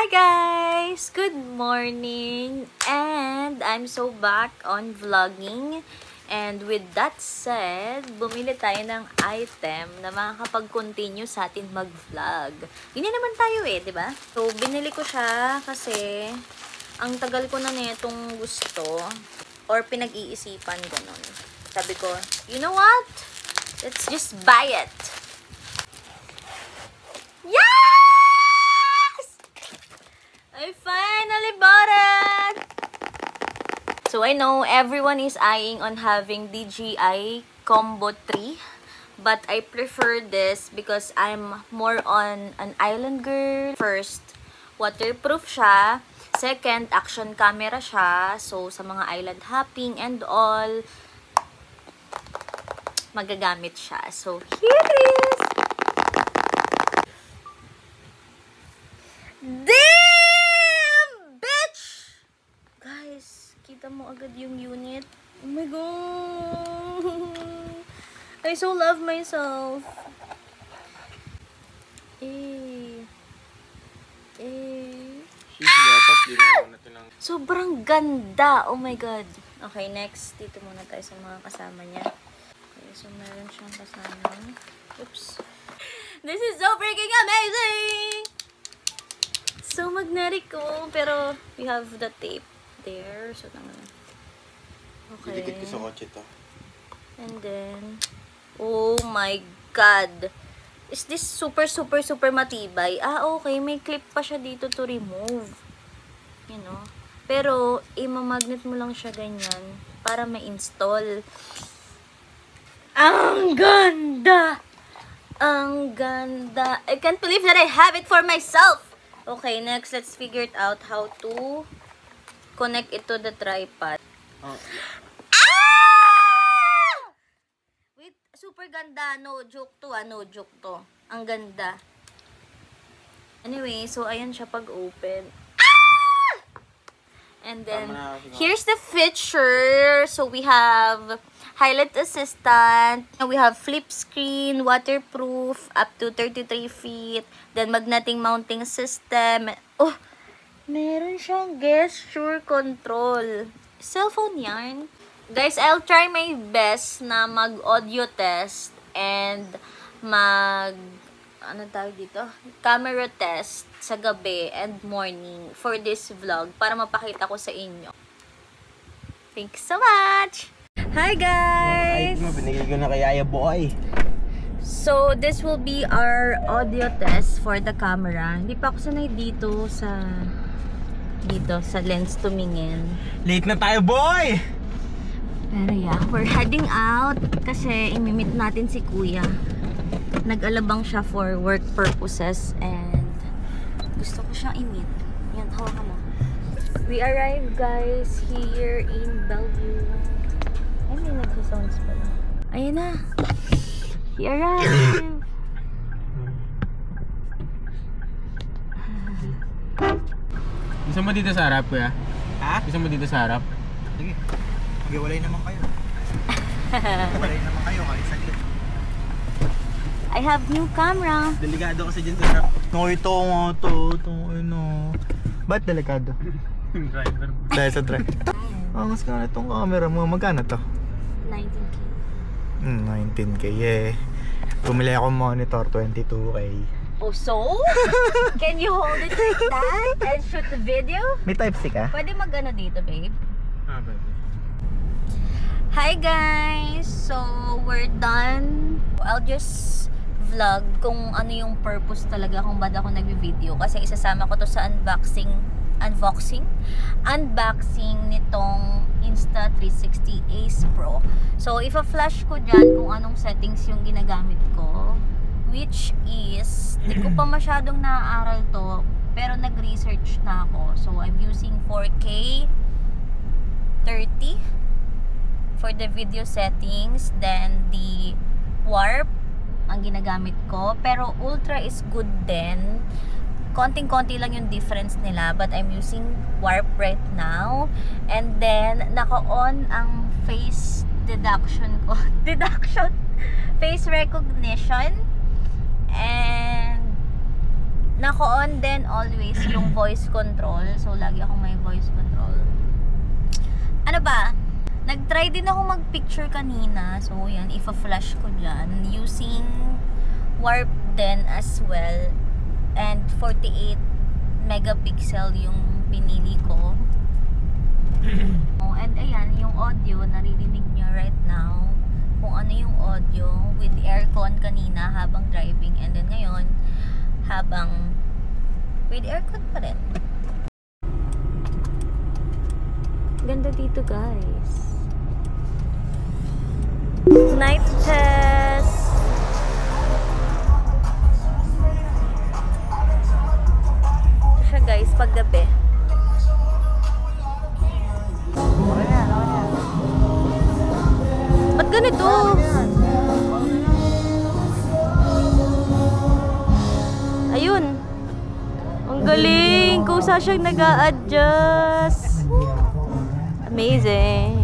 guys! Good morning! And I'm so back on vlogging. And with that said, bumili tayo ng item na makakapag-continue sa atin mag-vlog. Ganyan naman tayo eh, di ba? So, binili ko siya kasi ang tagal ko na netong gusto or pinag-iisipan ganun. Sabi ko, you know what? Let's just buy it! I finally bought it! So I know everyone is eyeing on having DJI Combo 3. But I prefer this because I'm more on an island girl. First, waterproof siya. Second, action camera siya. So sa mga island hopping and all, magagamit siya. So here it is! Kita mo agad yung unit. Oh my god! I so love myself. Sobrang ganda! Oh my god. Okay, next. Dito muna tayo sa mga kasama niya. Okay, so meron siyang kasama. Oops. This is so freaking amazing! So magnetic ko. Pero we have the tape there. So, okay. Didikit ko sa kotse to. And then, oh my god. Is this super matibay? Ah, okay. May clip pa siya dito to remove. You know? Pero, imamagnet mo lang siya ganyan para ma-install. Ang ganda! Ang ganda! I can't believe that I have it for myself! Okay, next, let's figure it out how to connect it to the tripod. Oh. Ah! Wait, super ganda. No joke to, no joke to. Ang ganda. Anyway, so ayan siya pag-open. Ah! And then, here's the feature. So we have highlight assistant. We have flip screen, waterproof, up to 33 feet. Then magnetic mounting system. Oh! Meron siyang gesture control. Cellphone yarn. Guys, I'll try my best na mag-audio test and ano tawag dito? Camera test sa gabi and morning for this vlog para mapakita ko sa inyo. Thanks so much! Hi guys! Ay, binigay ko na kay Aya Boy. So, this will be our audio test for the camera. Hindi pa ako sanay dito sa lens tumingin. Late na tayo, boy! Pero yeah, we're heading out kasi imimit natin si kuya. Nag-alabang siya for work purposes and gusto ko siyang imit. Yan, hawakan mo. We arrived guys here in Bellevue. Ay, may nagsasounds pala. Ayun na. He arrived. Gusto mo dito sa harap, kuya? Ha? Gusto mo dito sa harap? Sige. Mag-iwalay naman kayo. Mag-iwalay naman kayo. Saglit. I have new camera. Delikado kasi dyan sa harap. No, ito nga to. Ano. Ba't delikado? Driver. Dahil sa driver. Angas ka na itong camera mo. Magkano to? 19K. 19K eh. Bumili ako monitor, 22K. Oh, so? Can you hold it like that and shoot the video? May Type-C ka? Pwede mag-ano dito, babe? Ah, babe. Hi guys! So, we're done. I'll just vlog kung ano yung purpose talaga kung ba't ako nag-video. Kasi isasama ko to sa unboxing nitong Insta360 Ace Pro. So, ipa-flash ko dyan kung anong settings yung ginagamit ko. Which is, hindi ko pa masyadong naaaral to, pero nag-research na ako. So, I'm using 4K 30 for the video settings. Then, the warp ang ginagamit ko. Pero, ultra is good din. Konting-konti lang yung difference nila. But, I'm using warp right now. And then, naka-on ang face deduction ko. Face recognition. And naka-on din always yung voice control. So, lagi akong may voice control. Ano ba? Nag-try din ako mag-picture kanina. So, yan. Ifa-flash ko dyan. Using warp din as well. And 48 megapixel yung pinili ko. And ayan, yung audio, naririnig nyo right now. Kung ano yung audio with aircon kanina habang driving. And then ngayon, habang with aircon pa rin. Ganda dito, guys. Night test. Ito siya, guys, paggabi. Ba't ganito? Ayun. Ang galing. Kung saan siyang nag-a-adjust. Amazing.